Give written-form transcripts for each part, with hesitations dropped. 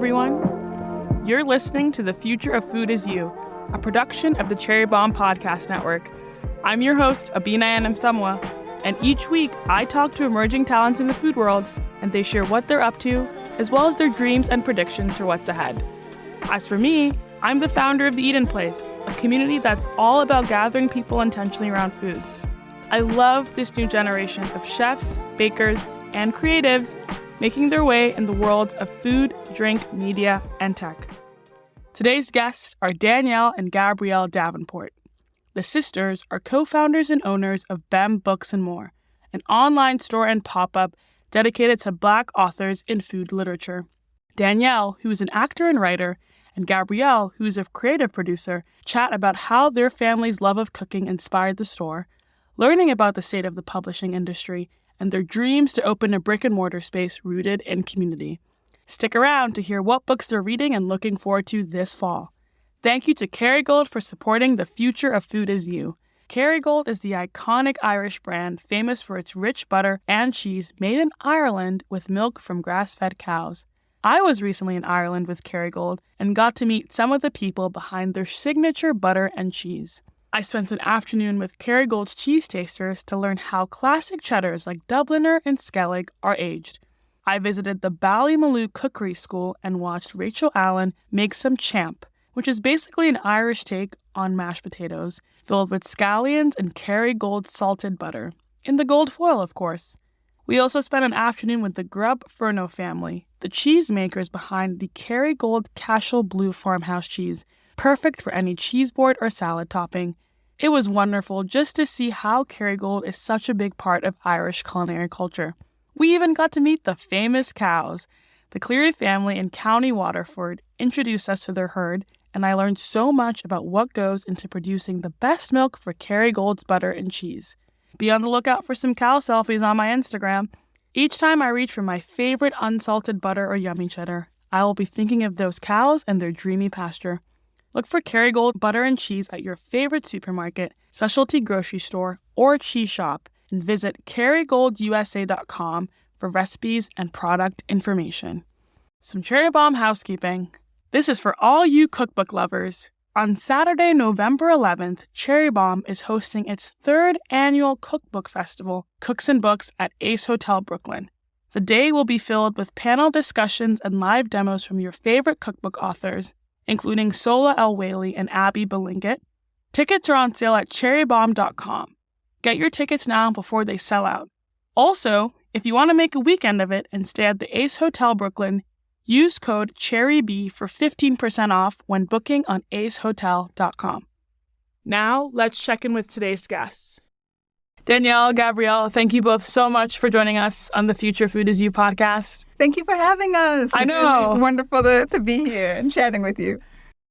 everyone. You're listening to The Future of Food Is You, a production of the Cherry Bomb Podcast Network. I'm your host, Abena Anim-Somuah, and each week I talk to emerging talents in the food world, and they share what they're up to, as well as their dreams and predictions for what's ahead. As for me, I'm the founder of The Eden Place, a community that's all about gathering people intentionally around food. I love this new generation of chefs, bakers, and creatives making their way in the worlds of food, drink, media, and tech. Today's guests are Danielle and Gabrielle Davenport. The sisters are co-founders and owners of BEM Books and More, an online store and pop-up dedicated to Black authors in food literature. Danielle, who is an actor and writer, and Gabrielle, who is a creative producer, chat about how their family's love of cooking inspired the store, learning about the state of the publishing industry, and their dreams to open a brick-and-mortar space rooted in community. Stick around to hear what books they're reading and looking forward to this fall. Thank you to Kerrygold for supporting The Future of Food Is You. Kerrygold is the iconic Irish brand famous for its rich butter and cheese made in Ireland with milk from grass-fed cows. I was recently in Ireland with Kerrygold and got to meet some of the people behind their signature butter and cheese. I spent an afternoon with Kerrygold's cheese tasters to learn how classic cheddars like Dubliner and Skellig are aged. I visited the Ballymaloe Cookery School and watched Rachel Allen make some champ, which is basically an Irish take on mashed potatoes, filled with scallions and Kerrygold salted butter, in the gold foil, of course. We also spent an afternoon with the Grub Furno family, the cheesemakers behind the Kerrygold Cashel Blue farmhouse cheese, perfect for any cheese board or salad topping. It was wonderful just to see how Kerrygold is such a big part of Irish culinary culture. We even got to meet the famous cows. The Cleary family in County Waterford introduced us to their herd, and I learned so much about what goes into producing the best milk for Kerrygold's butter and cheese. Be on the lookout for some cow selfies on my Instagram. Each time I reach for my favorite unsalted butter or yummy cheddar, I will be thinking of those cows and their dreamy pasture. Look for Kerrygold butter and cheese at your favorite supermarket, specialty grocery store, or cheese shop, and visit KerrygoldUSA.com for recipes and product information. Some Cherry Bomb housekeeping. This is for all you cookbook lovers. On Saturday, November 11th, Cherry Bomb is hosting its third annual cookbook festival, Cooks and Books, at Ace Hotel Brooklyn. The day will be filled with panel discussions and live demos from your favorite cookbook authors, including Sola El Whaley and Abby Belingett. Tickets are on sale at cherrybomb.com. Get your tickets now before they sell out. Also, if you want to make a weekend of it and stay at the Ace Hotel Brooklyn, use code CHERRYB for 15% off when booking on acehotel.com. Now, let's check in with today's guests. Danielle, Gabrielle, thank you both so much for joining us on the Future Food Is You podcast. Thank you for having us. I know. It's wonderful to be here and chatting with you.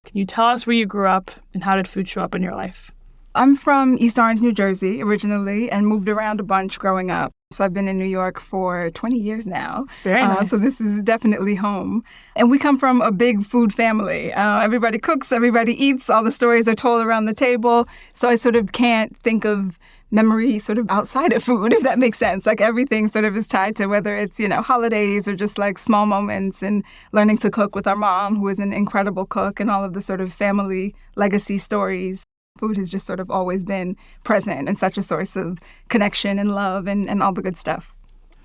Can you tell us where you grew up and how did food show up in your life? I'm from East Orange, New Jersey originally and moved around a bunch growing up. So I've been in New York for 20 years now. Very nice. So this is definitely home. And we come from a big food family. Everybody cooks, everybody eats, all the stories are told around the table. So I sort of can't think of memory sort of outside of food, if that makes sense. Like everything sort of is tied to whether it's, holidays or just like small moments and learning to cook with our mom, who is an incredible cook, and all of the sort of family legacy stories. Food has just sort of always been present and such a source of connection and love and all the good stuff.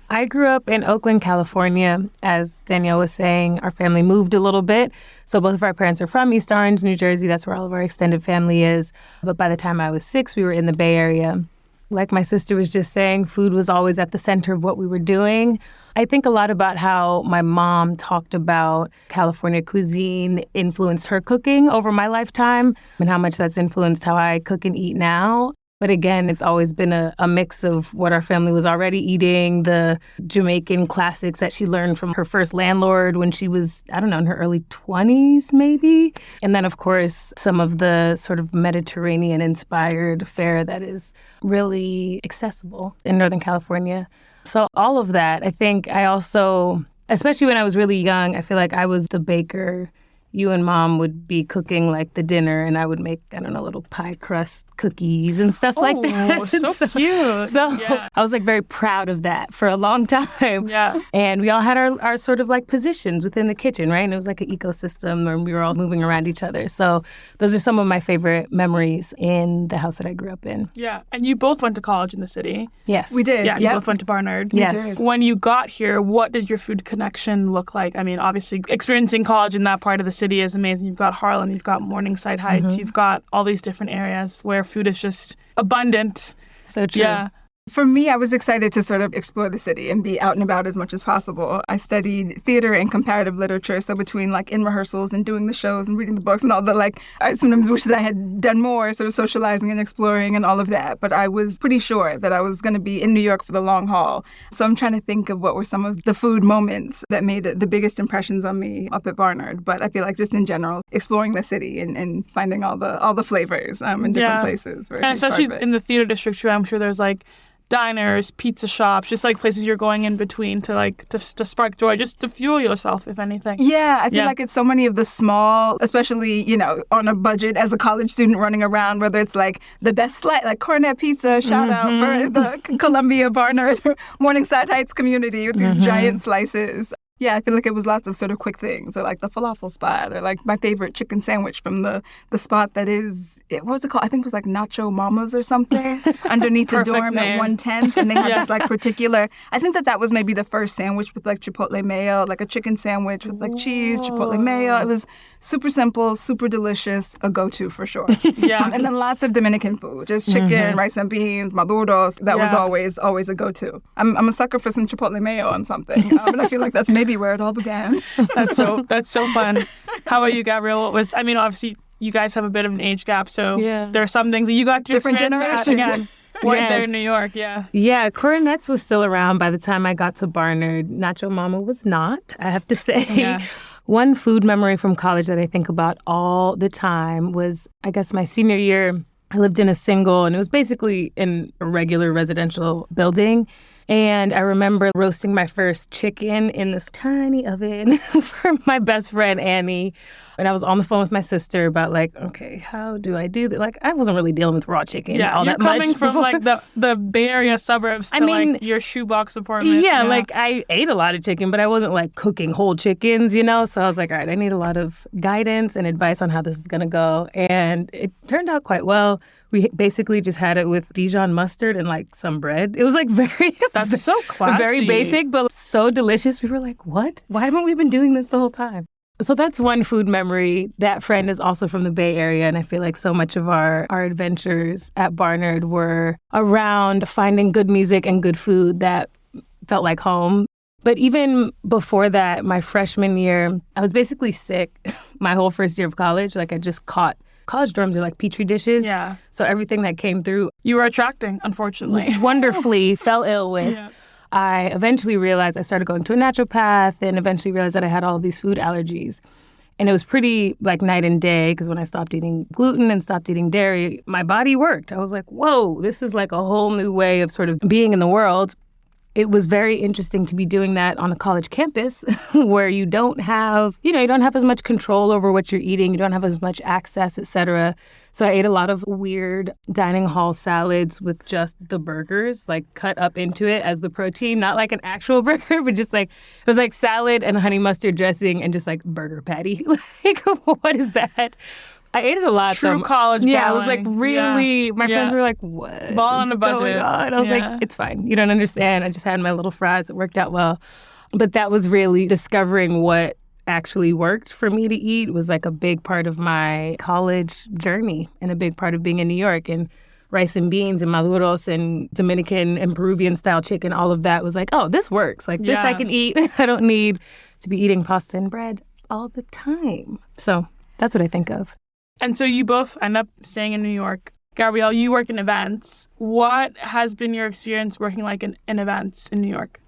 I grew up in Oakland, California. As Danielle was saying, our family moved a little bit. So both of our parents are from East Orange, New Jersey. That's where all of our extended family is. But by the time I was 6, we were in the Bay Area. Like my sister was just saying, food was always at the center of what we were doing. I think a lot about how my mom talked about California cuisine influenced her cooking over my lifetime and how much that's influenced how I cook and eat now. But again, it's always been a mix of what our family was already eating, the Jamaican classics that she learned from her first landlord when she was, in her early 20s maybe. And then, of course, some of the sort of Mediterranean-inspired fare that is really accessible in Northern California. So all of that, I think I also, especially when I was really young, I feel like I was the baker you and Mom would be cooking like the dinner, and I would make, I don't know, little pie crust cookies and stuff like that. Oh, so cute. So Yeah. I was like very proud of that for a long time. Yeah. And we all had our sort of like positions within the kitchen, right? And it was like an ecosystem where we were all moving around each other. So those are some of my favorite memories in the house that I grew up in. Yeah. And you both went to college in the city. Yes. We did. Yeah, you Yep. both went to Barnard. Yes. When you got here, what did your food connection look like? I mean, obviously, experiencing college in that part of the city is amazing. You've got Harlem, you've got Morningside Heights, you've got all these different areas where food is just abundant. So true. Yeah. For me, I was excited to sort of explore the city and be out and about as much as possible. I studied theater and comparative literature, so between like in rehearsals and doing the shows and reading the books and all that, like I sometimes wish that I had done more sort of socializing and exploring and all of that. But I was pretty sure that I was going to be in New York for the long haul. So I'm trying to think of what were some of the food moments that made the biggest impressions on me up at Barnard. But I feel like just in general, exploring the city and finding all the flavors in different places. And especially in the theater district, too, I'm sure there's like diners, pizza shops, just like places you're going in between to spark joy, just to fuel yourself, if anything. Yeah, I feel like it's so many of the small, especially, you know, on a budget as a college student running around, whether it's like the best slice, like Cornet Pizza, shout out for the Columbia Barnard Morningside Heights community with these giant slices. Yeah, I feel like it was lots of sort of quick things, or like the falafel spot, or like my favorite chicken sandwich from the spot that is, what was it called? I think it was like Nacho Mama's or something, underneath the dorm name. at 110th. And they had this like particular, I think that was maybe the first sandwich with like chipotle mayo, like a chicken sandwich with like cheese, chipotle mayo. It was super simple, super delicious, a go-to for sure. Yeah. And then lots of Dominican food, just chicken, rice and beans, maduros. That was always a go-to. I'm a sucker for some chipotle mayo on something. And I feel like that's maybe where it all began. That's so fun. How about you, Gabrielle? Obviously you guys have a bit of an age gap, so there are some things that you got to Different experience that, generation. again, weren't there in New York. Yeah, Coronets was still around by the time I got to Barnard. Nacho Mama was not, I have to say. Yeah. One food memory from college that I think about all the time was, I guess, my senior year. I lived in a single, and it was basically in a regular residential building. And I remember roasting my first chicken in this tiny oven for my best friend, Annie. And I was on the phone with my sister about like, okay, how do I do that? Like, I wasn't really dealing with raw chicken all you're that much. coming from like the Bay Area suburbs to like your shoebox apartment. Yeah, like I ate a lot of chicken, but I wasn't like cooking whole chickens, you know? So I was like, all right, I need a lot of guidance and advice on how this is going to go. And it turned out quite well. We basically just had it with Dijon mustard and like some bread. It was like That's so classy. Very basic, but so delicious. We were like, what? Why haven't we been doing this the whole time? So that's one food memory. That friend is also from the Bay Area, and I feel like so much of our adventures at Barnard were around finding good music and good food that felt like home. But even before that, my freshman year, I was basically sick my whole first year of college. Like I just caught college dorms are like petri dishes. Yeah. So everything that came through, you were attracting, unfortunately. Wonderfully fell ill with. Yeah. I eventually realized I started going to a naturopath and eventually realized that I had all of these food allergies. And it was pretty like night and day because when I stopped eating gluten and stopped eating dairy, my body worked. I was like, whoa, this is like a whole new way of sort of being in the world. It was very interesting to be doing that on a college campus where you don't have as much control over what you're eating. You don't have as much access, et cetera. So I ate a lot of weird dining hall salads with just the burgers, like cut up into it as the protein, not like an actual burger, but just like, it was like salad and honey mustard dressing and just like burger patty. Like, what is that? I ate it a lot. True college Yeah, I balling. was like, really? My friends were like, what? Ball on a budget. Going on? I was like, it's fine. You don't understand. I just had my little fries. It worked out well. But that was really discovering what actually worked for me to eat was like a big part of my college journey and a big part of being in New York. And rice and beans and maduros and Dominican and Peruvian style chicken, all of that was like, oh, this works. Like this I can eat. I don't need to be eating pasta and bread all the time. So that's what I think of. And so you both end up staying in New York. Gabrielle, you work in events. What has been your experience working like in events in New York?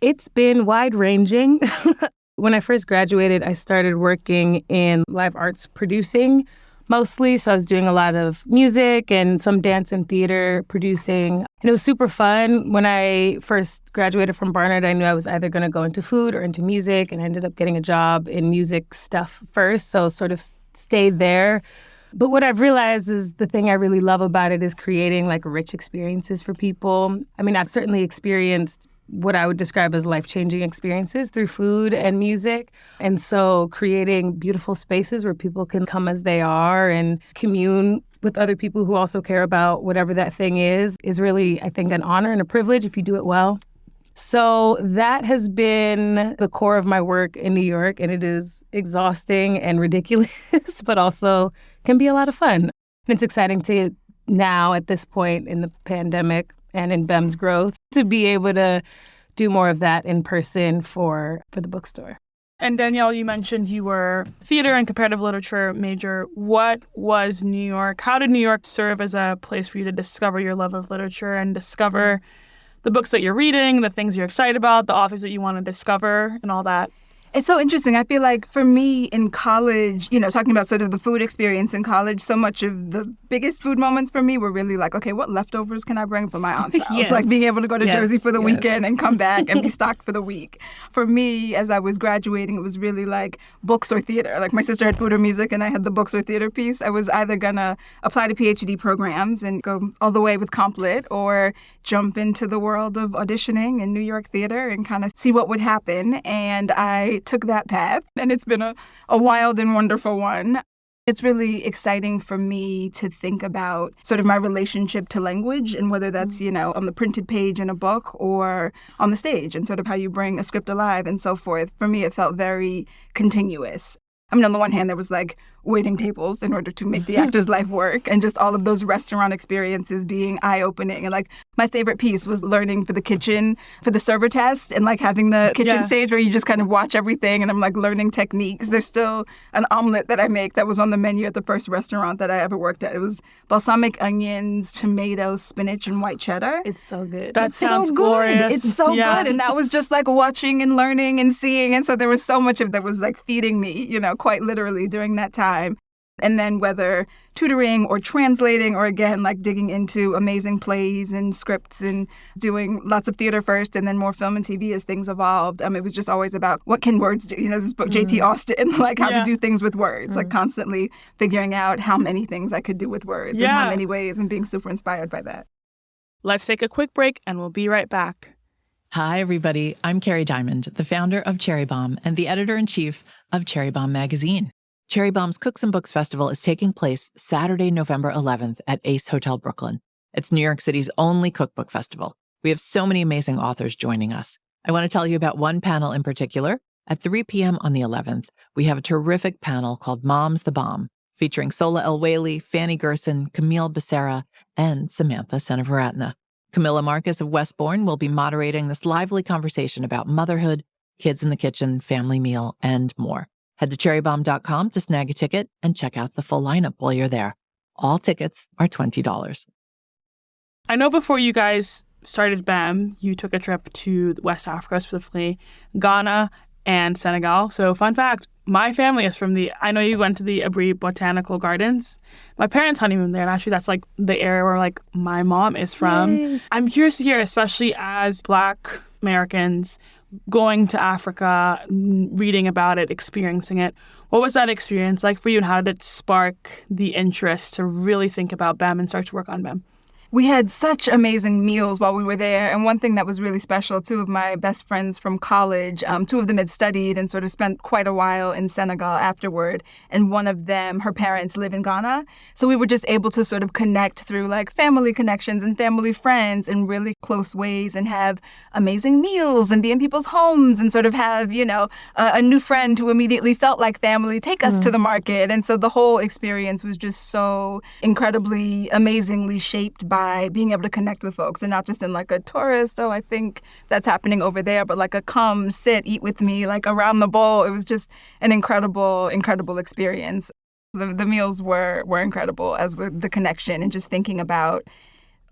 It's been wide-ranging. When I first graduated, I started working in live arts producing, mostly. So I was doing a lot of music and some dance and theater producing. And it was super fun. When I first graduated from Barnard, I knew I was either going to go into food or into music, and I ended up getting a job in music stuff first. So sort of stayed there. But what I've realized is the thing I really love about it is creating like rich experiences for people. I mean, I've certainly experienced what I would describe as life-changing experiences through food and music. And so creating beautiful spaces where people can come as they are and commune with other people who also care about whatever that thing is really, I think, an honor and a privilege if you do it well. So that has been the core of my work in New York, and it is exhausting and ridiculous, but also can be a lot of fun. And it's exciting to now, at this point in the pandemic and in BEM's growth, to be able to do more of that in person for the bookstore. And Danielle, you mentioned you were theater and comparative literature major. What was New York? How did New York serve as a place for you to discover your love of literature and discover the books that you're reading, the things you're excited about, the authors that you want to discover, and all that? It's so interesting. I feel like for me in college, talking about sort of the food experience in college, so much of the biggest food moments for me were really like, okay, what leftovers can I bring from my aunt's house? Yes. Like being able to go to Jersey for the weekend and come back and be stocked for the week. For me, as I was graduating, it was really like books or theater. Like my sister had food or music and I had the books or theater piece. I was either going to apply to PhD programs and go all the way with Comp Lit or jump into the world of auditioning in New York theater and kind of see what would happen. And I took that path, and it's been a wild and wonderful one. It's really exciting for me to think about sort of my relationship to language and whether that's, on the printed page in a book or on the stage and sort of how you bring a script alive and so forth. For me, it felt very continuous. I mean, on the one hand, there was like waiting tables in order to make the actor's life work and just all of those restaurant experiences being eye-opening. And like my favorite piece was learning for the kitchen, for the server test and like having the kitchen stage where you just kind of watch everything and I'm like learning techniques. There's still an omelet that I make that was on the menu at the first restaurant that I ever worked at. It was balsamic onions, tomatoes, spinach, and white cheddar. It's so good. That sounds so glorious. Good. It's so good. And that was just like watching and learning and seeing. And so there was so much of that was like feeding me, quite literally during that time. And then whether tutoring or translating or, again, like digging into amazing plays and scripts and doing lots of theater first and then more film and TV as things evolved. It was just always about what can words do? This book, J.T. Austin, like how to do things with words, like constantly figuring out how many things I could do with words and how many ways and being super inspired by that. Let's take a quick break and we'll be right back. Hi, everybody. I'm Kerry Diamond, the founder of Cherry Bomb and the editor-in-chief of Cherry Bomb magazine. Cherry Bomb's Cooks and Books Festival is taking place Saturday, November 11th at Ace Hotel Brooklyn. It's New York City's only cookbook festival. We have so many amazing authors joining us. I want to tell you about one panel in particular. At 3 p.m. on the 11th, we have a terrific panel called Mom's the Bomb, featuring Sola El-Whaley, Fanny Gerson, Camille Becerra, and Samantha Seneviratna. Camilla Marcus of Westbourne will be moderating this lively conversation about motherhood, kids in the kitchen, family meal, and more. Head to cherrybomb.com to snag a ticket and check out the full lineup while you're there. All tickets are $20. I know before you guys started BEM, you took a trip to West Africa, specifically Ghana and Senegal. So fun fact, my family is from I know you went to the Abri Botanical Gardens. My parents honeymooned there, and actually that's like the area where like my mom is from. Yay. I'm curious to hear, especially as Black Americans, going to Africa, reading about it, experiencing it. What was that experience like for you, and how did it spark the interest to really think about BEM and start to work on BEM? We had such amazing meals while we were there. And one thing that was really special, two of my best friends from college, two of them had studied and sort of spent quite a while in Senegal afterward. And one of them, her parents live in Ghana. So we were just able to sort of connect through like family connections and family friends in really close ways and have amazing meals and be in people's homes and sort of have, a new friend who immediately felt like family take us to the market. And so the whole experience was just so incredibly, amazingly shaped by being able to connect with folks and not just in like a tourist, I think that's happening over there, but like a come, sit, eat with me, like around the bowl. It was just an incredible, incredible experience. The meals were incredible, as with the connection and just thinking about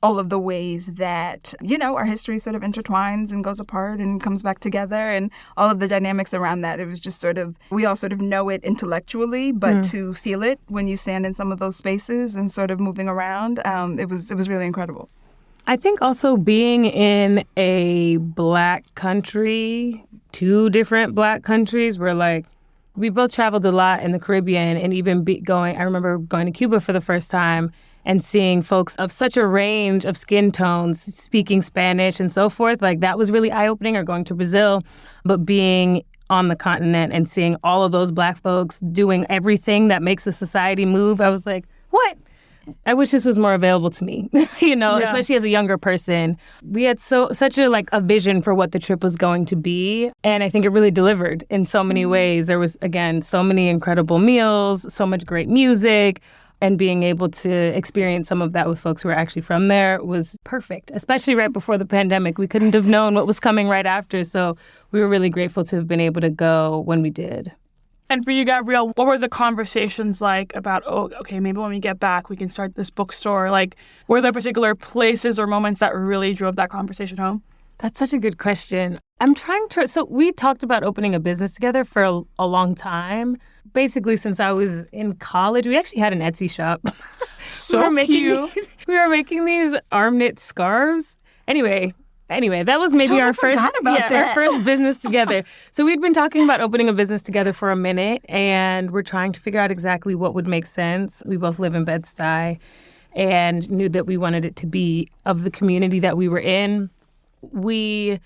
all of the ways that, our history sort of intertwines and goes apart and comes back together, and all of the dynamics around that. It was just sort of, we all sort of know it intellectually, but to feel it when you stand in some of those spaces and sort of moving around, it was really incredible. I think also being in a Black country, 2 different Black countries, where we both traveled a lot in the Caribbean, and even I remember going to Cuba for the first time and seeing folks of such a range of skin tones speaking Spanish and so forth. That was really eye-opening, or going to Brazil. But being on the continent and seeing all of those Black folks doing everything that makes the society move, I was like, what? I wish this was more available to me, especially as a younger person. We had such a vision for what the trip was going to be. And I think it really delivered in so many ways. There was, again, so many incredible meals, so much great music. And being able to experience some of that with folks who were actually from there was perfect, especially right before the pandemic. We couldn't have known what was coming right after. So we were really grateful to have been able to go when we did. And for you, Gabrielle, what were the conversations like about, maybe when we get back, we can start this bookstore? Were there particular places or moments that really drove that conversation home? That's such a good question. So we talked about opening a business together for a long time. Basically, since I was in college, we actually had an Etsy shop. So cute. We were making these arm knit scarves. Anyway, that was maybe our first business together. So we'd been talking about opening a business together for a minute, and we're trying to figure out exactly what would make sense. We both live in Bed-Stuy and knew that we wanted it to be of the community that we were in. We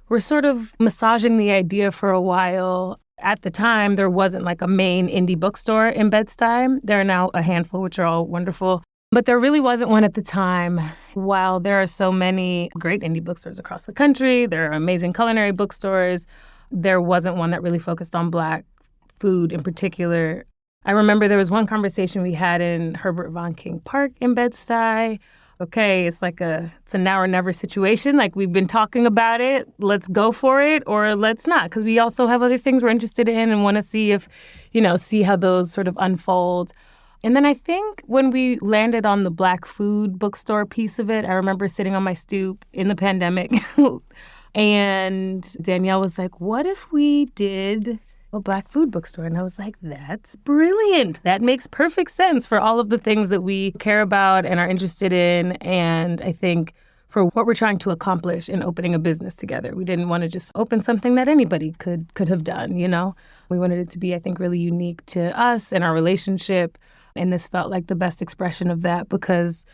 were sort of massaging the idea for a while. At the time, there wasn't a main indie bookstore in Bed-Stuy. There are now a handful, which are all wonderful. But there really wasn't one at the time. While there are so many great indie bookstores across the country, there are amazing culinary bookstores, there wasn't one that really focused on Black food in particular. I remember there was one conversation we had in Herbert Von King Park in Bed-Stuy. Okay, it's it's a now or never situation. We've been talking about it. Let's go for it, or let's not, because we also have other things we're interested in and want to see see how those sort of unfold. And then I think when we landed on the Black food bookstore piece of it, I remember sitting on my stoop in the pandemic and Danielle was like, what if we did a Black food bookstore? And I was like, that's brilliant. That makes perfect sense for all of the things that we care about and are interested in. And I think for what we're trying to accomplish in opening a business together, we didn't want to just open something that anybody could have done, We wanted it to be, I think, really unique to us and our relationship. And this felt like the best expression of that, because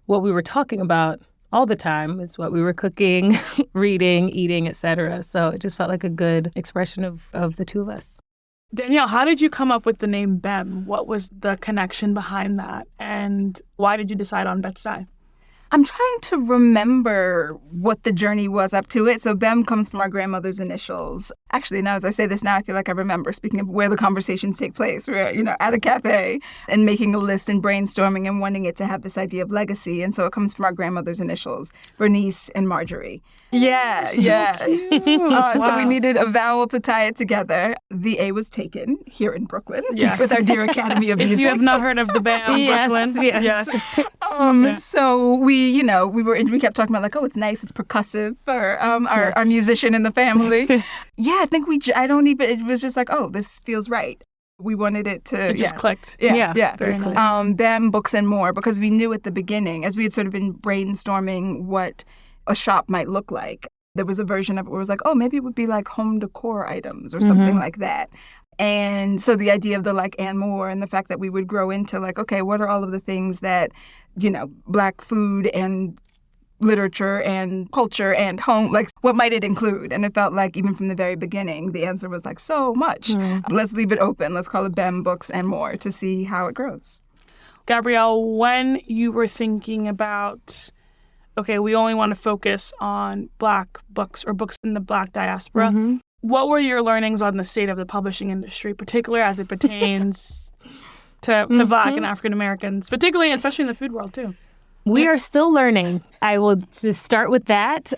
what we were talking about all the time is what we were cooking, reading, eating, etc. So it just felt like a good expression of the two of us. Danielle, how did you come up with the name BEM? What was the connection behind that? And why did you decide on Bed-Stuy? I'm trying to remember what the journey was up to it. So BEM comes from our grandmother's initials. Actually, now as I say this now, I feel like I remember, speaking of where the conversations take place. We're, at a cafe and making a list and brainstorming and wanting it to have this idea of legacy. And so it comes from our grandmother's initials, Bernice and Marjorie. Yeah. Wow. So we needed a vowel to tie it together. The A was taken here in Brooklyn with our dear Academy of Music. If you have not heard of the BEM Brooklyn. Yes. So we kept talking about it's nice, it's percussive for our musician in the family. I think it was just this feels right. We wanted it to... It just clicked. Yeah. Very nice. BEM Books and More, because we knew at the beginning, as we had sort of been brainstorming what a shop might look like, there was a version of it where it was maybe it would be home decor items or something like that. And so the idea of the and more, and the fact that we would grow into okay, what are all of the things that, Black food and literature and culture and home, what might it include? And it felt like even from the very beginning, the answer was so much. Let's leave it open. Let's call it BEM Books and More to see how it grows. Gabrielle, when you were thinking about, okay, we only want to focus on Black books or books in the Black diaspora, what were your learnings on the state of the publishing industry, particularly as it pertains to Black and African Americans, particularly, especially in the food world, too? We are still learning. I will just start with that.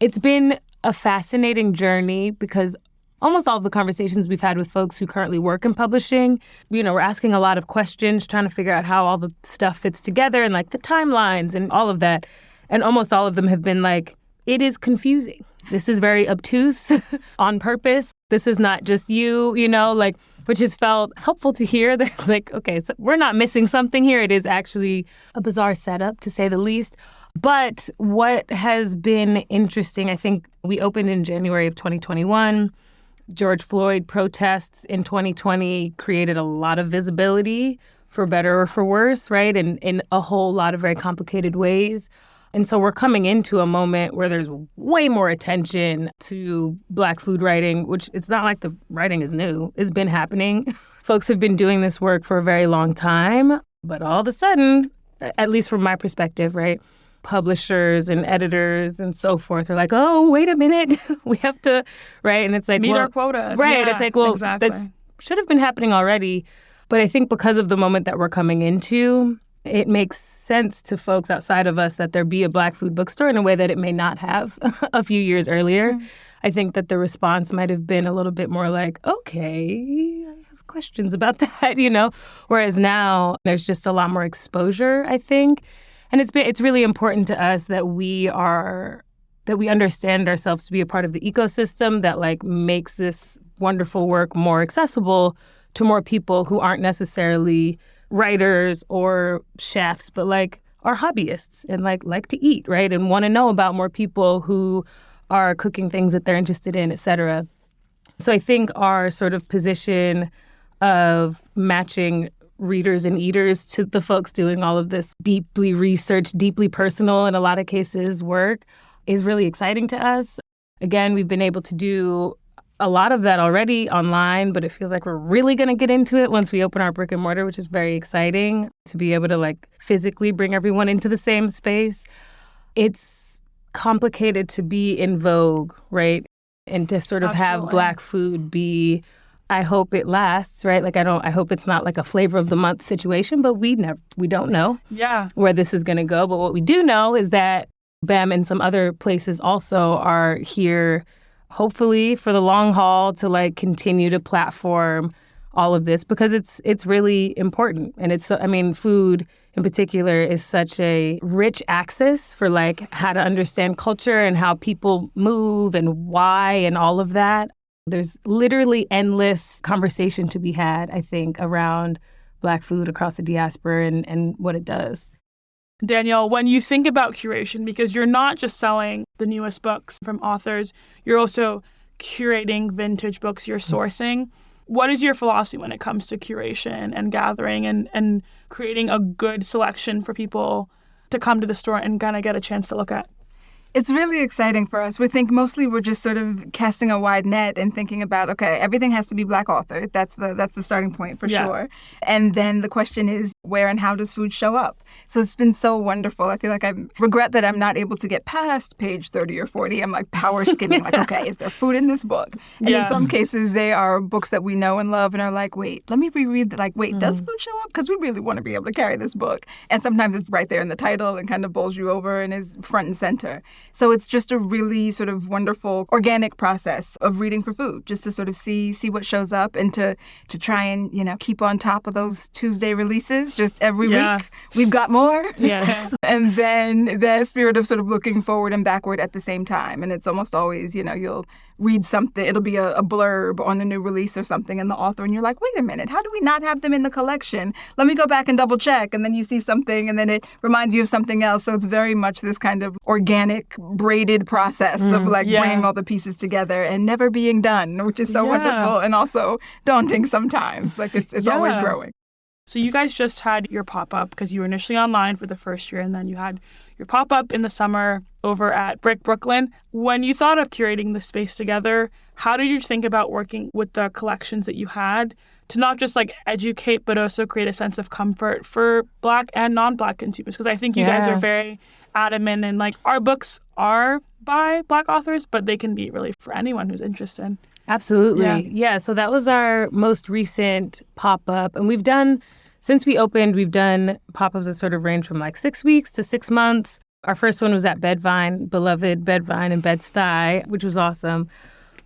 It's been a fascinating journey because almost all of the conversations we've had with folks who currently work in publishing. We're asking a lot of questions, trying to figure out how all the stuff fits together and like the timelines and all of that. And almost all of them have been like, it is confusing. This is very obtuse on purpose. This is not just you, which has felt helpful to hear that, like, okay, so we're not missing something here. It is actually a bizarre setup, to say the least. But what has been interesting, I think we opened in January of 2021. George Floyd protests in 2020 created a lot of visibility, for better or for worse, right? And in a whole lot of very complicated ways. And so we're coming into a moment where there's way more attention to Black food writing, which it's not like the writing is new. It's been happening. Folks have been doing this work for a very long time. But all of a sudden, at least from my perspective, right, publishers and editors and so forth are like, oh, wait a minute. We have to, right? And it's like, meet our quotas. Right. Yeah, it's like, well, exactly. This should have been happening already. But I think because of the moment that we're coming into, it makes sense to folks outside of us that there be a Black food bookstore in a way that it may not have a few years earlier. Mm-hmm. I think that the response might have been a little bit more like, okay, I have questions about that, Whereas now there's just a lot more exposure, I think. And it's really important to us that we understand ourselves to be a part of the ecosystem that like makes this wonderful work more accessible to more people who aren't necessarily writers or chefs, but like are hobbyists and like to eat, right? And want to know about more people who are cooking things that they're interested in, et cetera. So I think our sort of position of matching readers and eaters to the folks doing all of this deeply researched, deeply personal, in a lot of cases, work is really exciting to us. Again, we've been able to do a lot of that already online, but it feels like we're really going to get into it once we open our brick and mortar, which is very exciting to be able to like physically bring everyone into the same space. It's complicated to be in vogue, right? And to sort of have Black food be, I hope it lasts, right? Like I hope it's not like a flavor of the month situation, but we don't know where this is going to go. But what we do know is that BEM and some other places also are here hopefully for the long haul to like continue to platform all of this because it's really important. And food in particular is such a rich axis for like how to understand culture and how people move and why and all of that. There's literally endless conversation to be had, I think, around Black food across the diaspora and what it does. Danielle, when you think about curation, because you're not just selling the newest books from authors, you're also curating vintage books, you're sourcing. What is your philosophy when it comes to curation and gathering and creating a good selection for people to come to the store and kind of get a chance to look at? It's really exciting for us. We think mostly we're just sort of casting a wide net and thinking about, okay, everything has to be Black author. That's the starting point for sure. And then the question is, where and how does food show up? So it's been so wonderful. I feel like I regret that I'm not able to get past page 30 or 40. I'm like power skimming, like, okay, is there food in this book? And in some cases, they are books that we know and love and are like, wait, let me reread that. Like, wait, does food show up? Because we really want to be able to carry this book. And sometimes it's right there in the title and kind of bowls you over and is front and center. So it's just a really sort of wonderful organic process of reading for food, just to sort of see what shows up and to try and, keep on top of those Tuesday releases just every week. We've got more. Yes. And then the spirit of sort of looking forward and backward at the same time. And it's almost always, you'll read something, it'll be a blurb on a new release or something, and the author, and you're like, wait a minute, how do we not have them in the collection? Let me go back and double check. And then you see something, and then it reminds you of something else. So it's very much this kind of organic, braided process of bringing all the pieces together and never being done, which is so wonderful and also daunting sometimes. Like it's always growing. So you guys just had your pop-up because you were initially online for the first year, and then you had your pop-up in the summer over at Brick Brooklyn. When you thought of curating the space together, how did you think about working with the collections that you had to not just like educate, but also create a sense of comfort for Black and non-Black consumers? Because I think you guys are very adamant and like our books are by Black authors, but they can be really for anyone who's interested. Absolutely. Yeah. So that was our most recent pop-up. And since we opened, we've done pop-ups that sort of range from like 6 weeks to 6 months. Our first one was at Bedvine, beloved Bedvine in Bed-Stuy, which was awesome.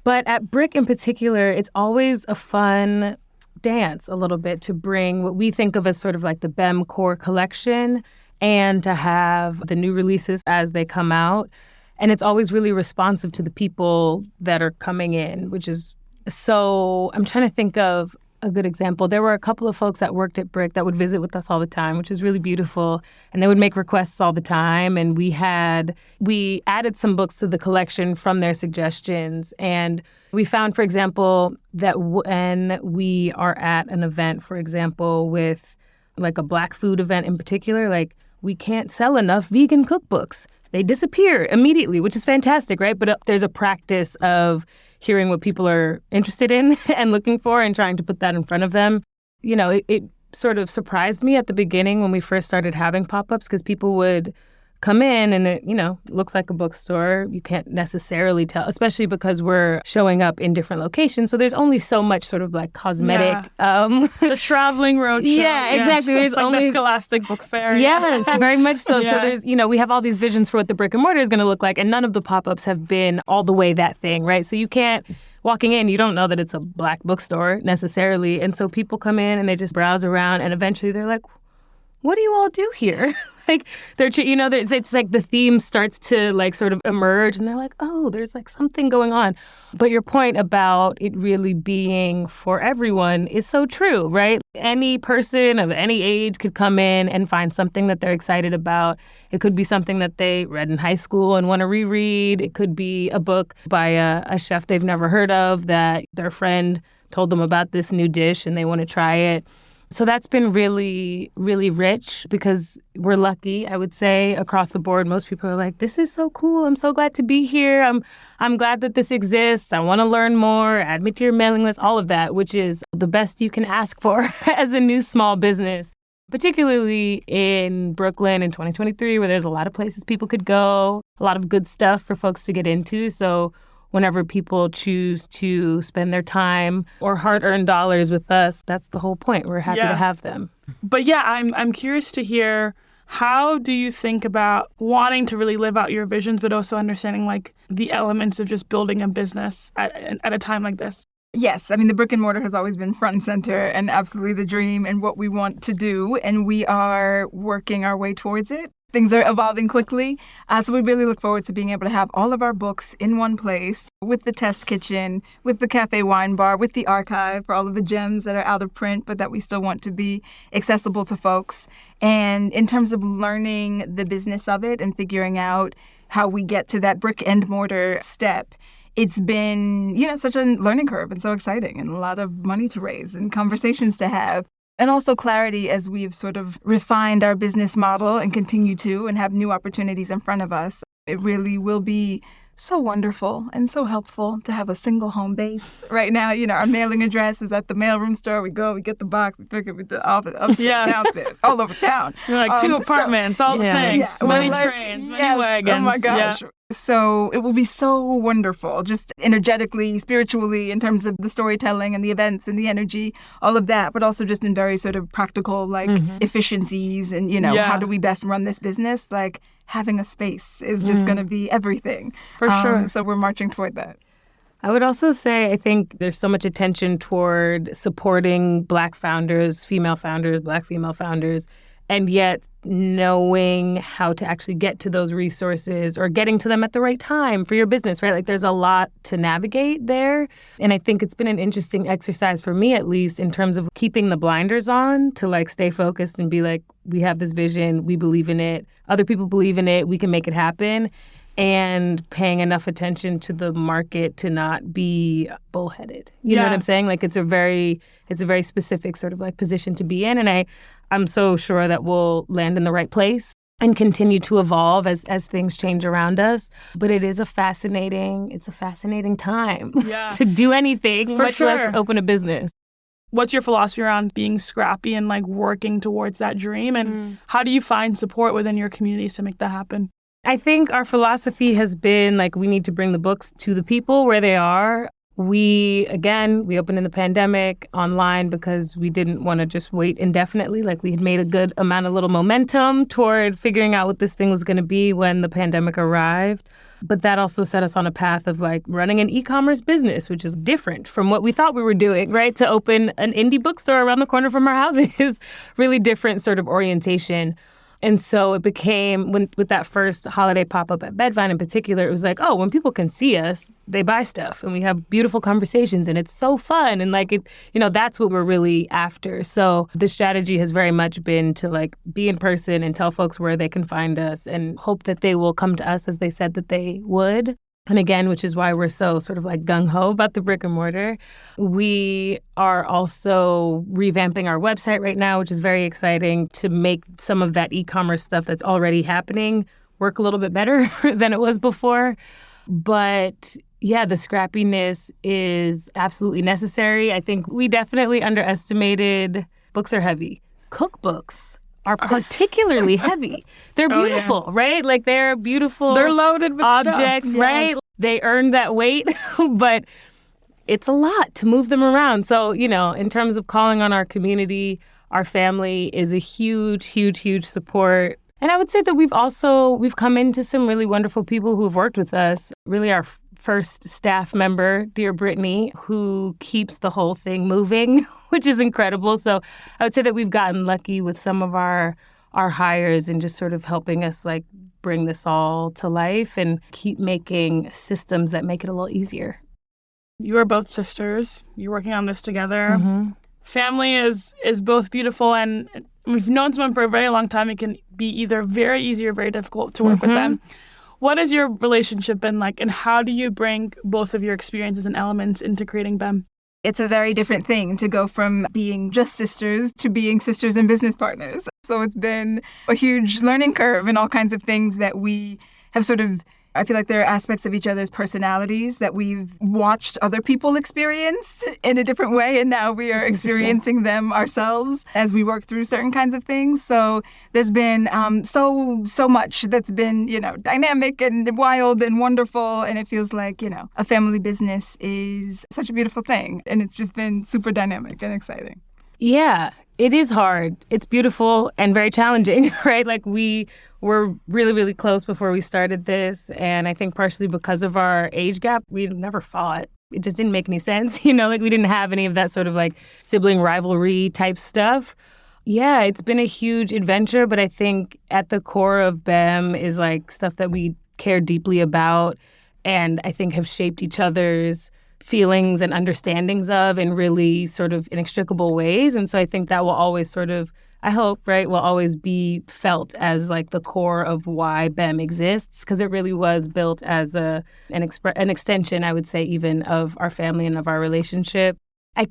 But at Brick in particular, it's always a fun dance a little bit to bring what we think of as sort of like the BEM core collection and to have the new releases as they come out. And it's always really responsive to the people that are coming in, which is so, I'm trying to think of a good example. There were a couple of folks that worked at Brick that would visit with us all the time, which was really beautiful. And they would make requests all the time. And we added some books to the collection from their suggestions. And we found, for example, that when we are at an event, for example, with like a Black food event in particular, like we can't sell enough vegan cookbooks. They disappear immediately, which is fantastic, right? But there's a practice of hearing what people are interested in and looking for and trying to put that in front of them. You know, it sort of surprised me at the beginning when we first started having pop-ups because people would come in and it, looks like a bookstore. You can't necessarily tell, especially because we're showing up in different locations. So there's only so much sort of like cosmetic. The traveling road show. Yeah, exactly. There's like only the Scholastic Book Fair. Yes, very much so. Yeah. So there's, we have all these visions for what the brick and mortar is going to look like, and none of the pop-ups have been all the way that thing, right? So you can't, walking in, you don't know that it's a Black bookstore necessarily. And so people come in and they just browse around and eventually they're like, what do you all do here? Like it's like the theme starts to like sort of emerge and they're like, oh, there's like something going on. But your point about it really being for everyone is so true, right? Any person of any age could come in and find something that they're excited about. It could be something that they read in high school and want to reread. It could be a book by a chef they've never heard of that their friend told them about this new dish and they want to try it. So that's been really, really rich because we're lucky, I would say, across the board. Most people are like, this is so cool. I'm so glad to be here. I'm glad that this exists. I want to learn more, add me to your mailing list, all of that, which is the best you can ask for as a new small business, particularly in Brooklyn in 2023, where there's a lot of places people could go, a lot of good stuff for folks to get into. So whenever people choose to spend their time or hard-earned dollars with us, that's the whole point. We're happy to have them. But yeah, I'm curious to hear, how do you think about wanting to really live out your visions, but also understanding like the elements of just building a business at a time like this? Yes. I mean, the brick and mortar has always been front and center and absolutely the dream and what we want to do. And we are working our way towards it. Things are evolving quickly. So we really look forward to being able to have all of our books in one place with the test kitchen, with the cafe wine bar, with the archive for all of the gems that are out of print, but that we still want to be accessible to folks. And in terms of learning the business of it and figuring out how we get to that brick and mortar step, it's been, such a learning curve and so exciting and a lot of money to raise and conversations to have. And also clarity as we've sort of refined our business model and continue to and have new opportunities in front of us. It really will be so wonderful and so helpful to have a single home base. Right now, our mailing address is at the mailroom store. We go, we get the box, we pick it with the office, upstairs, downstairs, all over town. You're like 2 apartments, all the things, many like, trains, many wagons. Oh my gosh. Yeah. So it will be so wonderful, just energetically, spiritually, in terms of the storytelling and the events and the energy, all of that, but also just in very sort of practical, like efficiencies and, how do we best run this business? Like having a space is just going to be everything. For sure. So we're marching toward that. I would also say I think there's so much attention toward supporting Black founders, female founders, Black female founders, and yet knowing how to actually get to those resources or getting to them at the right time for your business, right? Like there's a lot to navigate there. And I think it's been an interesting exercise for me, at least, in terms of keeping the blinders on to like stay focused and be like, we have this vision, we believe in it, other people believe in it, we can make it happen. And paying enough attention to the market to not be bullheaded. You know what I'm saying? Like it's a very specific sort of like position to be in. And I'm so sure that we'll land in the right place and continue to evolve as things change around us. But it's a fascinating time to do anything, much less open a business. What's your philosophy around being scrappy and like working towards that dream? And how do you find support within your communities to make that happen? I think our philosophy has been like we need to bring the books to the people where they are. We opened in the pandemic online because we didn't want to just wait indefinitely. Like, we had made a good amount of little momentum toward figuring out what this thing was going to be when the pandemic arrived. But that also set us on a path of like running an e-commerce business, which is different from what we thought we were doing, right? To open an indie bookstore around the corner from our house is really different sort of orientation. And so it became, with that first holiday pop-up at Bedvine in particular, it was like, oh, when people can see us, they buy stuff and we have beautiful conversations and it's so fun. And like, that's what we're really after. So the strategy has very much been to like be in person and tell folks where they can find us and hope that they will come to us as they said that they would. And again, which is why we're so sort of like gung-ho about the brick and mortar. We are also revamping our website right now, which is very exciting, to make some of that e-commerce stuff that's already happening work a little bit better than it was before. But yeah, the scrappiness is absolutely necessary. I think we definitely underestimated books are heavy. Cookbooks are particularly heavy. They're beautiful, right? Like, they're beautiful. They're loaded with objects, stuff. right? Yes. They earn that weight, but it's a lot to move them around. So, in terms of calling on our community, our family is a huge, huge, huge support. And I would say that we've come into some really wonderful people who've worked with us. Really, our first staff member, dear Brittany, who keeps the whole thing moving, which is incredible. So I would say that we've gotten lucky with some of our hires and just sort of helping us like bring this all to life and keep making systems that make it a little easier. You are both sisters. You're working on this together. Mm-hmm. Family is both beautiful, and we've known someone for a very long time. It can be either very easy or very difficult to work with them. What has your relationship been like, and how do you bring both of your experiences and elements into creating BEM? It's a very different thing to go from being just sisters to being sisters and business partners. So it's been a huge learning curve and all kinds of things that we have sort of, I feel like there are aspects of each other's personalities that we've watched other people experience in a different way, and now we are experiencing them ourselves as we work through certain kinds of things. So there's been so much that's been, dynamic and wild and wonderful, and it feels like, a family business is such a beautiful thing, and it's just been super dynamic and exciting. Yeah, it is hard. It's beautiful and very challenging, right? Like, we were really, really close before we started this. And I think partially because of our age gap, we never fought. It just didn't make any sense. Like, we didn't have any of that sort of like sibling rivalry type stuff. Yeah, it's been a huge adventure. But I think at the core of BEM is like stuff that we care deeply about and I think have shaped each other's feelings and understandings of in really sort of inextricable ways. And so I think that will always sort of, I hope, right, will always be felt as like the core of why BEM exists, because it really was built as an extension, I would say, even of our family and of our relationship. I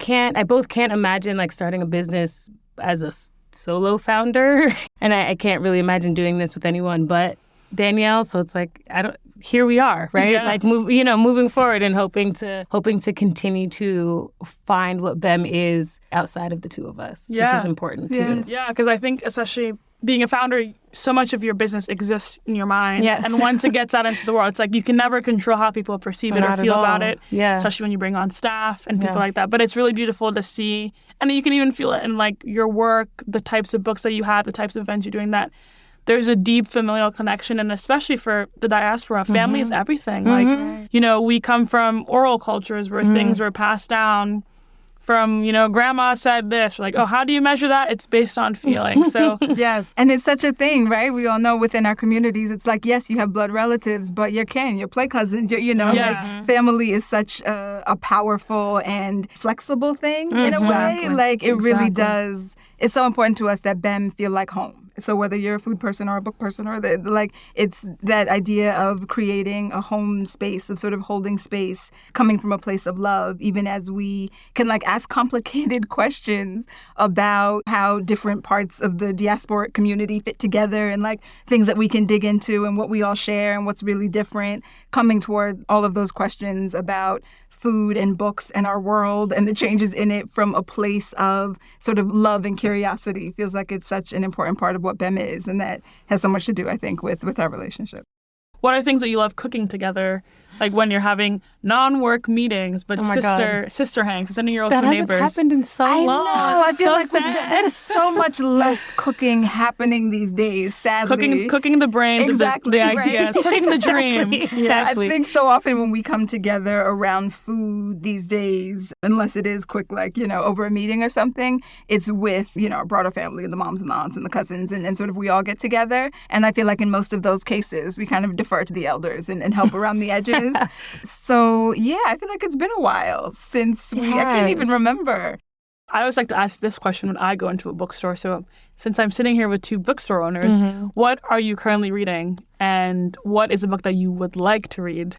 both can't imagine like starting a business as a solo founder, and I can't really imagine doing this with anyone but Danielle. So it's like, here we are, right? Yeah. Like, moving forward and hoping to continue to find what BEM is outside of the two of us, which is important too. Yeah, because I think especially being a founder, so much of your business exists in your mind. Yes. And once it gets out into the world, it's like you can never control how people perceive it or feel about it. Yeah. Especially when you bring on staff and people like that. But it's really beautiful to see. And you can even feel it in like your work, the types of books that you have, the types of events you're doing, that there's a deep familial connection. And especially for the diaspora, family is everything. Like, we come from oral cultures where things were passed down from, grandma said this. We're like, oh, how do you measure that? It's based on feeling. So yes. And it's such a thing, right? We all know within our communities, it's like, yes, you have blood relatives, but your kin, your play cousins, like family is such a powerful and flexible thing in a way. Like, it really does. It's so important to us that BEM feel like home. So whether you're a food person or a book person or it's that idea of creating a home space, of sort of holding space, coming from a place of love, even as we can like ask complicated questions about how different parts of the diasporic community fit together and like things that we can dig into and what we all share and what's really different, coming toward all of those questions about food and books and our world and the changes in it from a place of sort of love and curiosity feels like it's such an important part of what BEM is, and that has so much to do, I think, with our relationship. what are things that you love cooking together? Like when you're having non-work meetings, but Oh my sister hangs. It's your also That hasn't neighbors. happened in so I long. know. I feel So like sad. there's so much less cooking happening these days, sadly. Cooking the brains Exactly, of the right? ideas, cooking the dream. Exactly. I think so often when we come together around food these days, unless it is quick, like, over a meeting or something, it's with, our broader family and the moms and the aunts and the cousins and sort of we all get together. And I feel like in most of those cases, we kind of defer to the elders and help around the edges. So, yeah, I feel like it's been a while since I can't even remember. I always like to ask this question when I go into a bookstore. So since I'm sitting here with two bookstore owners, what are you currently reading? And what is a book that you would like to read?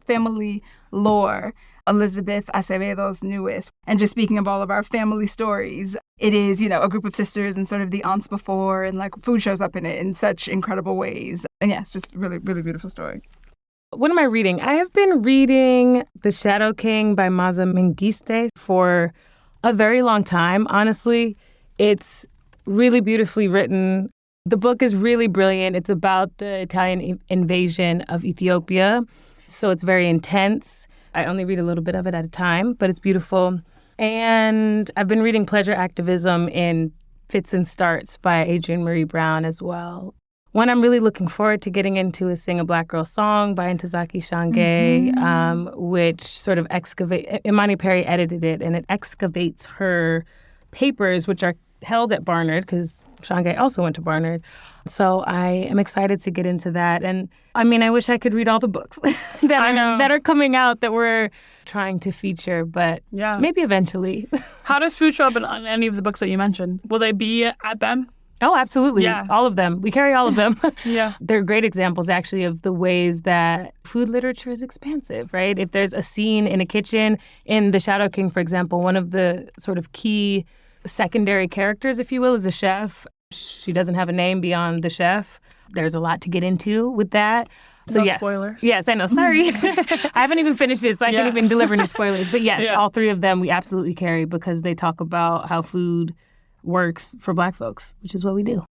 Family lore, Elizabeth Acevedo's newest. And just speaking of all of our family stories, it is, a group of sisters and sort of the aunts before, and like food shows up in it in such incredible ways. And yeah, it's just really, really beautiful story. What am I reading? I have been reading The Shadow King by Maza Mengistu for a very long time, honestly. It's really beautifully written. The book is really brilliant. It's about the Italian invasion of Ethiopia, so it's very intense. I only read a little bit of it at a time, but it's beautiful. And I've been reading Pleasure Activism in Fits and Starts by Adrienne Marie Brown as well. One I'm really looking forward to getting into is Sing a Black Girl Song by Ntozake Shange, which sort of Imani Perry edited it, and it excavates her papers, which are held at Barnard, because Shange also went to Barnard. So I am excited to get into that. And I mean, I wish I could read all the books that are coming out that we're trying to feature, but maybe eventually. How does food show up in any of the books that you mentioned? Will they be at BEM? Oh, absolutely. Yeah. All of them. We carry all of them. Yeah. They're great examples, actually, of the ways that food literature is expansive, right? If there's a scene in a kitchen, in The Shadow King, for example, one of the sort of key secondary characters, if you will, is a chef. She doesn't have a name beyond the chef. There's a lot to get into with that. So no yes. spoilers. Yes, I know. Sorry. I haven't even finished it, so I can't even deliver any spoilers. But yes, all three of them we absolutely carry because they talk about how food works for Black folks, which is what we do.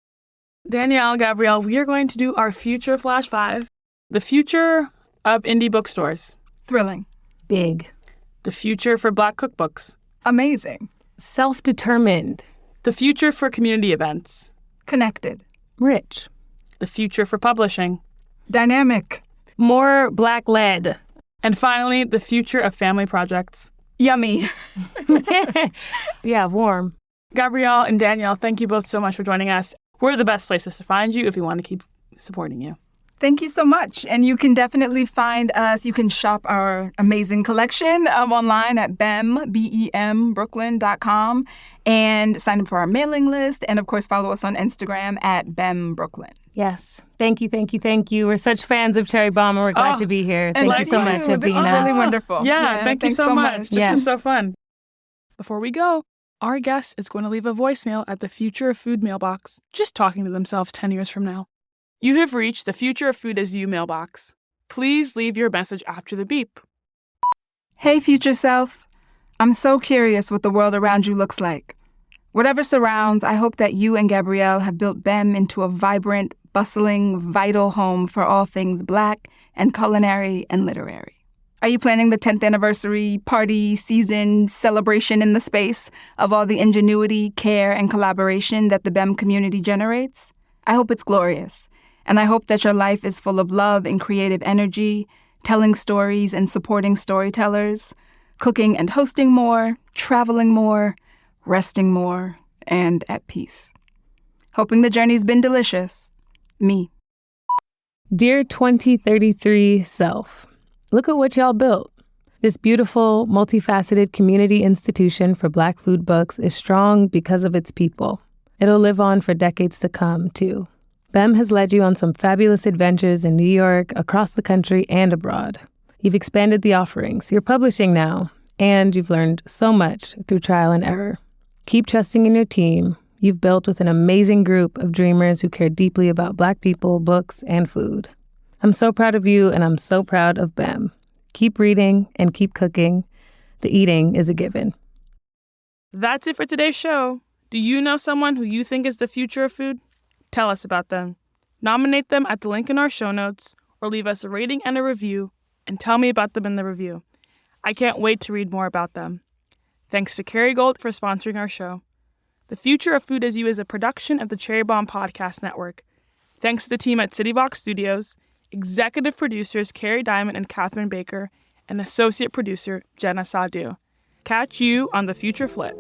Danielle, Gabrielle, we are going to do our Future Flash 5. The future of indie bookstores. Thrilling. Big. The future for Black cookbooks. Amazing. Self-determined. The future for community events. Connected. Rich. The future for publishing. Dynamic. More Black-led. And finally, the future of family projects. Yummy. Yeah, warm. Gabrielle and Danielle, thank you both so much for joining us. We're the best places to find you if we want to keep supporting you. Thank you so much. And you can definitely find us. You can shop our amazing collection online at BEMBrooklyn.com and sign up for our mailing list. And, of course, follow us on Instagram at BEM Brooklyn. Yes. Thank you, thank you, thank you. We're such fans of Cherry Bomb, and we're glad to be here. Thank you so much, Abena. This is really wonderful. Yeah, thank you so much. This was so fun. Before we go, our guest is going to leave a voicemail at the Future of Food mailbox, just talking to themselves 10 years from now. You have reached the Future of Food as You mailbox. Please leave your message after the beep. Hey, future self. I'm so curious what the world around you looks like. Whatever surrounds, I hope that you and Gabrielle have built BEM into a vibrant, bustling, vital home for all things Black and culinary and literary. Are you planning the 10th anniversary party, season, celebration in the space of all the ingenuity, care, and collaboration that the BEM community generates? I hope it's glorious. And I hope that your life is full of love and creative energy, telling stories and supporting storytellers, cooking and hosting more, traveling more, resting more, and at peace. Hoping the journey's been delicious. Me. Dear 2033 self, look at what y'all built. This beautiful, multifaceted community institution for Black food books is strong because of its people. It'll live on for decades to come, too. BEM has led you on some fabulous adventures in New York, across the country, and abroad. You've expanded the offerings, you're publishing now, and you've learned so much through trial and error. Keep trusting in your team. You've built with an amazing group of dreamers who care deeply about Black people, books, and food. I'm so proud of you, and I'm so proud of BEM. Keep reading and keep cooking. The eating is a given. That's it for today's show. Do you know someone who you think is the future of food? Tell us about them. Nominate them at the link in our show notes or leave us a rating and a review and tell me about them in the review. I can't wait to read more about them. Thanks to Kerry Gold for sponsoring our show. The Future of Food Is You is a production of the Cherry Bomb Podcast Network. Thanks to the team at CityVox Studios, executive producers Carrie Diamond and Catherine Baker, and associate producer Jenna Sadhu. Catch you on The Future Flip.